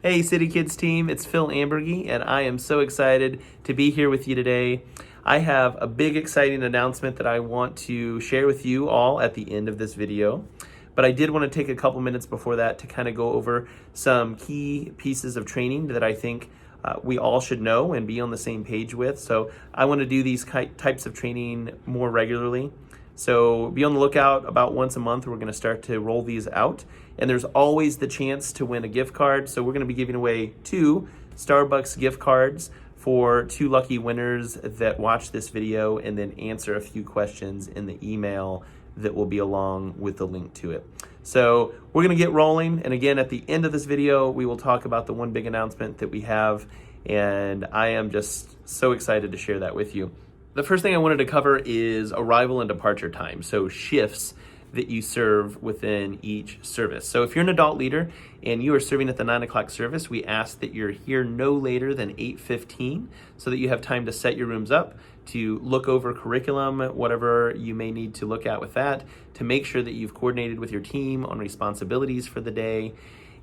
Hey City Kids team, it's Phil Ambergy, and I am so excited to be here with you today. I have a big exciting announcement that I want to share with you all at the end of this video. But I did want to take a couple minutes before that to kind of go over some key pieces of training that I think we all should know and be on the same page with. So I want to do these types of training more regularly. So be on the lookout. About once a month, we're going to start to roll these out. And there's always the chance to win a gift card. So we're going to be giving away 2 Starbucks gift cards for 2 lucky winners that watch this video and then answer a few questions in the email that will be along with the link to it. So we're going to get rolling. And again, at the end of this video, we will talk about the one big announcement that we have. And I am just so excited to share that with you. The first thing I wanted to cover is arrival and departure time. So shifts that you serve within each service. So if you're an adult leader and you are serving at the 9 o'clock service, we ask that you're here no later than 8:15 so that you have time to set your rooms up, to look over curriculum, whatever you may need to look at with that, to make sure that you've coordinated with your team on responsibilities for the day.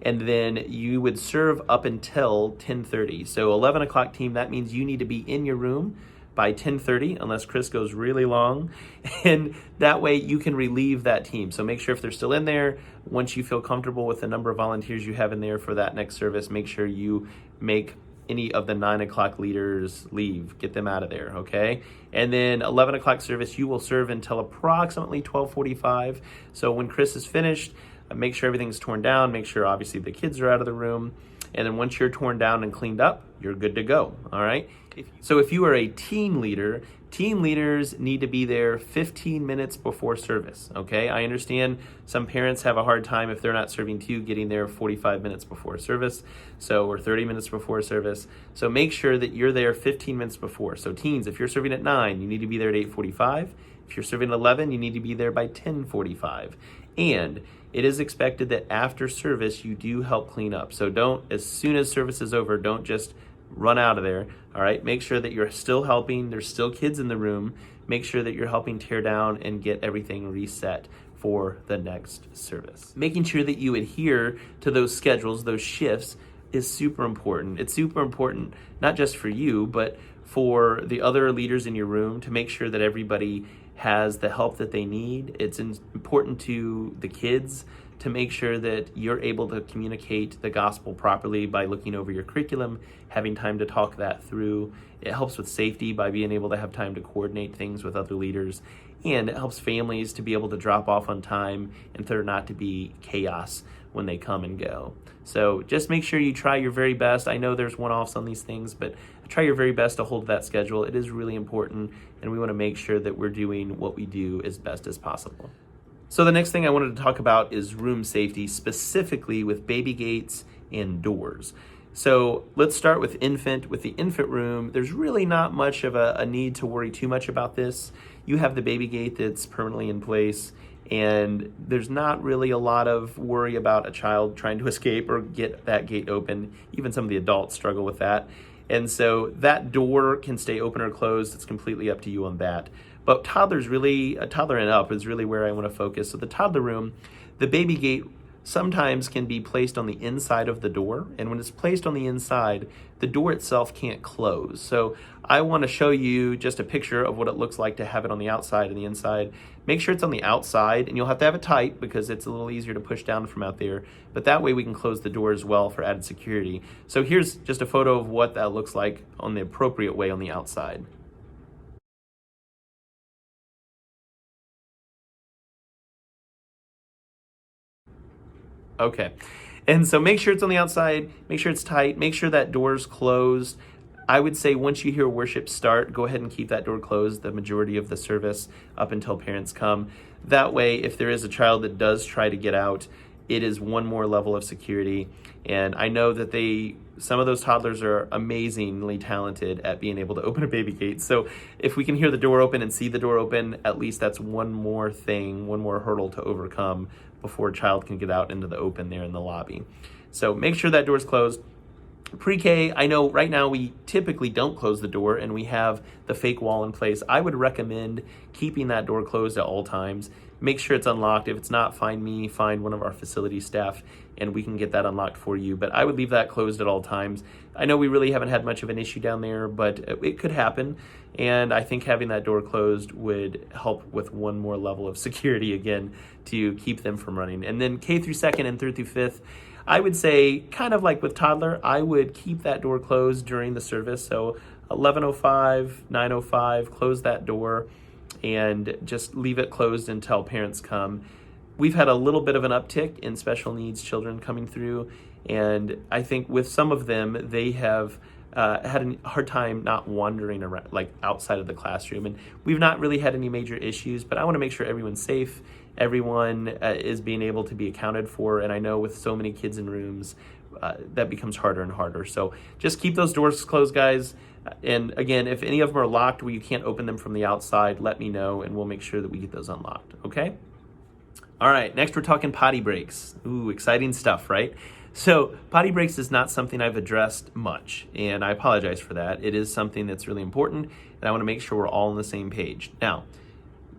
And then you would serve up until 10:30. So 11 o'clock team, that means you need to be in your room by 10:30, unless Chris goes really long, and that way you can relieve that team. So make sure if they're still in there, once you feel comfortable with the number of volunteers you have in there for that next service, make sure you make any of the 9 o'clock leaders leave, get them out of there, okay? And then 11 o'clock service, you will serve until approximately 12:45. So when Chris is finished, make sure everything's torn down, make sure obviously the kids are out of the room, and then once you're torn down and cleaned up, you're good to go, all right? So if you are a teen leader, teen leaders need to be there 15 minutes before service, okay? I understand some parents have a hard time if they're not serving too, getting there 45 minutes before service, or 30 minutes before service. So make sure that you're there 15 minutes before. So teens, if you're serving at 9, you need to be there at 8:45. If you're serving at 11, you need to be there by 10:45. And it is expected that after service, you do help clean up. So don't, as soon as service is over, don't just run out of there, all right? Make sure that you're still helping. There's still kids in the room. Make sure that you're helping tear down and get everything reset for the next service. Making sure that you adhere to those schedules, those shifts, is super important. It's super important, not just for you, but for the other leaders in your room, to make sure that everybody has the help that they need. It's important to the kids to make sure that you're able to communicate the gospel properly by looking over your curriculum, having time to talk that through. It helps with safety by being able to have time to coordinate things with other leaders. And it helps families to be able to drop off on time and there not to be chaos when they come and go. So just make sure you try your very best. I know there's one-offs on these things, but try your very best to hold that schedule. It is really important, and we want to make sure that we're doing what we do as best as possible. So the next thing I wanted to talk about is room safety, specifically with baby gates and doors. So let's start with infant. With the infant room, there's really not much of a need to worry too much about this. You have the baby gate that's permanently in place, and there's not really a lot of worry about a child trying to escape or get that gate open. Even some of the adults struggle with that. And so that door can stay open or closed. It's completely up to you on that. But toddlers really, a toddler and up is really where I want to focus. So the toddler room, the baby gate sometimes can be placed on the inside of the door. And when it's placed on the inside, the door itself can't close. So I want to show you just a picture of what it looks like to have it on the outside and the inside. Make sure it's on the outside, and you'll have to have it tight because it's a little easier to push down from out there. But that way we can close the door as well for added security. So here's just a photo of what that looks like on the appropriate way on the outside. Okay, and so make sure it's on the outside, make sure it's tight, make sure that door's closed. I would say once you hear worship start, go ahead and keep that door closed the majority of the service up until parents come. That way, if there is a child that does try to get out, it is one more level of security. And I know that some of those toddlers are amazingly talented at being able to open a baby gate. So if we can hear the door open and see the door open, at least that's one more thing, one more hurdle to overcome before a child can get out into the open there in the lobby. So make sure that door's closed. Pre-K, I know right now we typically don't close the door and we have the fake wall in place. I would recommend keeping that door closed at all times. Make sure it's unlocked. If it's not, find me, find one of our facility staff, and we can get that unlocked for you. But I would leave that closed at all times. I know we really haven't had much of an issue down there, but it could happen. And I think having that door closed would help with one more level of security again to keep them from running. And then K through second and third through fifth, I would say, kind of like with toddler, I would keep that door closed during the service. So 11:05, 9:05, close that door and just leave it closed until parents come. We've had a little bit of an uptick in special needs children coming through, and I think with some of them, they have had a hard time not wandering around, like outside of the classroom. And we've not really had any major issues, but I want to make sure everyone's safe, everyone is being able to be accounted for. And I know with so many kids in rooms, that becomes harder and harder. So just keep those doors closed, guys. And again, if any of them are locked where you can't open them from the outside, let me know and we'll make sure that we get those unlocked, okay? All right, next we're talking potty breaks. Ooh, exciting stuff, right? So potty breaks is not something I've addressed much, and I apologize for that. It is something that's really important, and I want to make sure we're all on the same page. Now,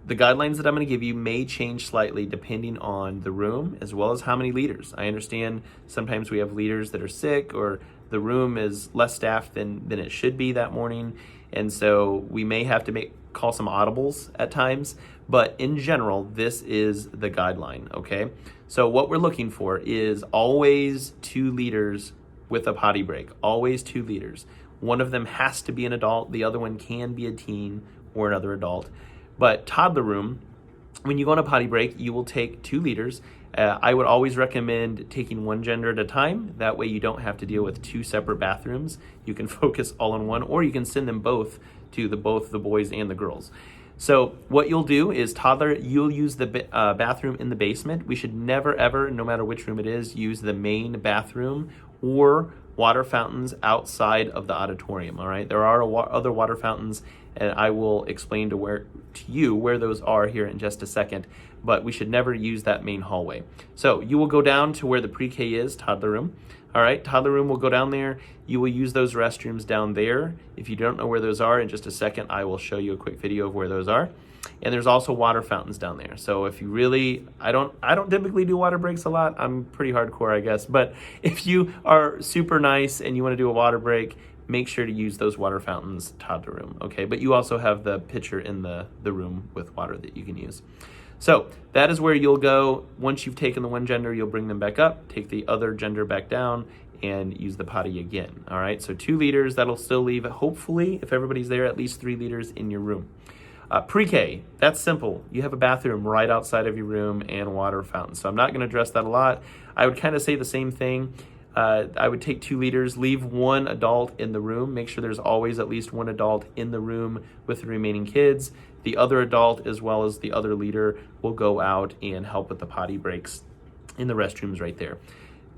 the guidelines that I'm going to give you may change slightly depending on the room as well as how many leaders. I understand sometimes we have leaders that are sick or the room is less staffed than it should be that morning, and so we may have to call some audibles at times, but in general, this is the guideline, okay? So what we're looking for is always 2 leaders with a potty break, always 2 leaders. One of them has to be an adult, the other one can be a teen or another adult. But toddler room, when you go on a potty break, you will take 2 leaders. I would always recommend taking one gender at a time. That way you don't have to deal with 2 separate bathrooms. You can focus all on one, or you can send them both to both the boys and the girls. So what you'll do is toddler, you'll use the bathroom in the basement. We should never, ever, no matter which room it is, use the main bathroom or water fountains outside of the auditorium, all right? There are other water fountains, and I will explain to you where those are here in just a second, but we should never use that main hallway. So you will go down to where the pre-K is, toddler room. All right, toddler room will go down there. You will use those restrooms down there. If you don't know where those are, in just a second, I will show you a quick video of where those are. And there's also water fountains down there. So if you really, I don't typically do water breaks a lot. I'm pretty hardcore, I guess. But if you are super nice and you want to do a water break, make sure to use those water fountains, toddler room, okay? But you also have the pitcher in the room with water that you can use. So that is where you'll go. Once you've taken the one gender, you'll bring them back up, take the other gender back down, and use the potty again, all right? So 2 liters, that'll still leave, hopefully, if everybody's there, at least 3 liters in your room. Pre-K, that's simple. You have a bathroom right outside of your room and water fountain. So I'm not gonna address that a lot. I would kind of say the same thing. I would take 2 liters, leave 1 adult in the room. Make sure there's always at least 1 adult in the room with the remaining kids. The other adult, as well as the other leader, will go out and help with the potty breaks in the restrooms right there.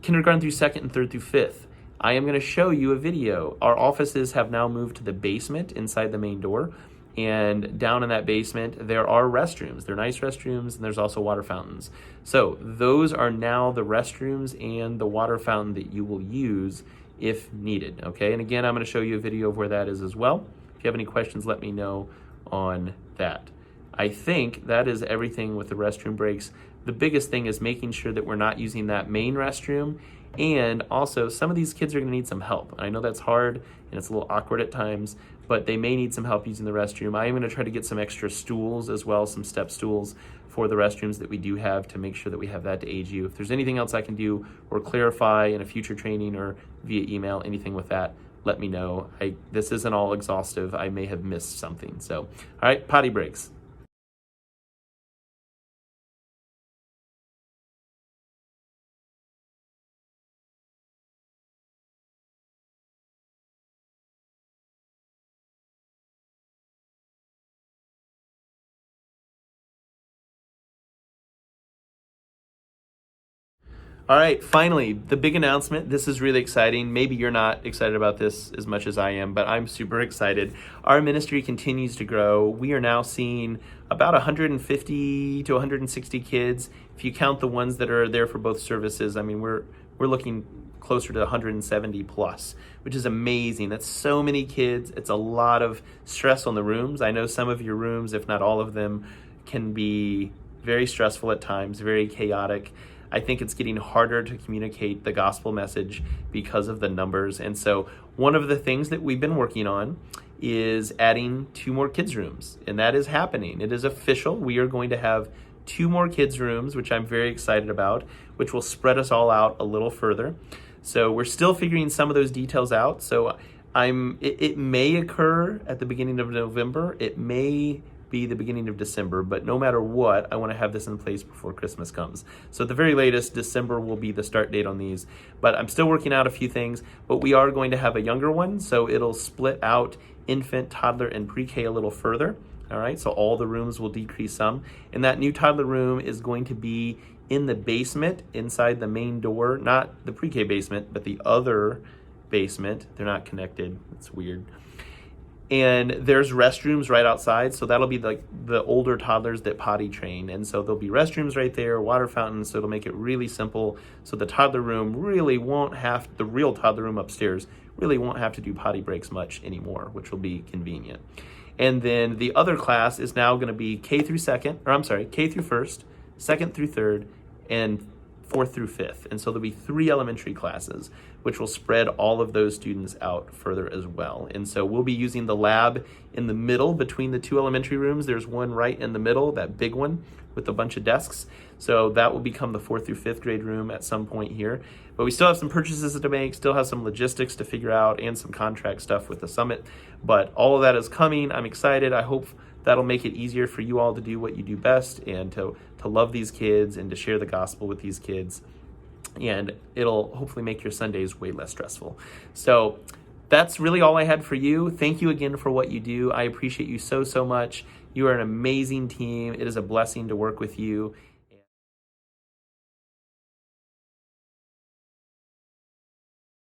Kindergarten through 2nd and 3rd through 5th. I am gonna show you a video. Our offices have now moved to the basement inside the main door. And down in that basement, there are restrooms. They're nice restrooms, and there's also water fountains. So those are now the restrooms and the water fountain that you will use if needed, okay? And again, I'm gonna show you a video of where that is as well. If you have any questions, let me know on that. I think that is everything with the restroom breaks. The biggest thing is making sure that we're not using that main restroom, and also some of these kids are gonna need some help. I know that's hard and it's a little awkward at times, but they may need some help using the restroom. I am gonna try to get some extra stools as well, some step stools for the restrooms that we do have to make sure that we have that to aid you. If there's anything else I can do or clarify in a future training or via email, anything with that, let me know. This isn't all exhaustive. I may have missed something. So, all right, potty breaks. All right, finally, the big announcement. This is really exciting. Maybe you're not excited about this as much as I am, but I'm super excited. Our ministry continues to grow. We are now seeing about 150 to 160 kids. If you count the ones that are there for both services, I mean, we're looking closer to 170 plus, which is amazing. That's so many kids. It's a lot of stress on the rooms. I know some of your rooms, if not all of them, can be very stressful at times, very chaotic. I think it's getting harder to communicate the gospel message because of the numbers. And so one of the things that we've been working on is adding 2 more kids rooms, and that is happening. It is official. We are going to have 2 more kids rooms, which I'm very excited about, which will spread us all out a little further. So we're still figuring some of those details out. So it may occur at the beginning of November. It may be the beginning of December, but no matter what, I want to have this in place before Christmas comes. So at the very latest, December will be the start date on these, but I'm still working out a few things, but we are going to have a younger one, so it'll split out infant, toddler, and pre-K a little further. All right, so all the rooms will decrease some, and that new toddler room is going to be in the basement inside the main door, not the pre-K basement, but the other basement. They're not connected. It's weird. And there's restrooms right outside, so that'll be like the older toddlers that potty train. And so there'll be restrooms right there, water fountains, so it'll make it really simple. So the toddler room really won't have, the real toddler room upstairs, really won't have to do potty breaks much anymore, which will be convenient. And then the other class is now gonna be K through first, second through third, and 4th through 5th. And so there'll be 3 elementary classes, which will spread all of those students out further as well. And so we'll be using the lab in the middle between the 2 elementary rooms. There's one right in the middle, that big one with a bunch of desks. So that will become the 4th through 5th grade room at some point here. But we still have some purchases to make, still have some logistics to figure out, and some contract stuff with the summit. But all of that is coming. I'm excited. I hope that'll make it easier for you all to do what you do best, and to love these kids and to share the gospel with these kids. And it'll hopefully make your Sundays way less stressful. So that's really all I had for you. Thank you again for what you do. I appreciate you so, so much. You are an amazing team. It is a blessing to work with you.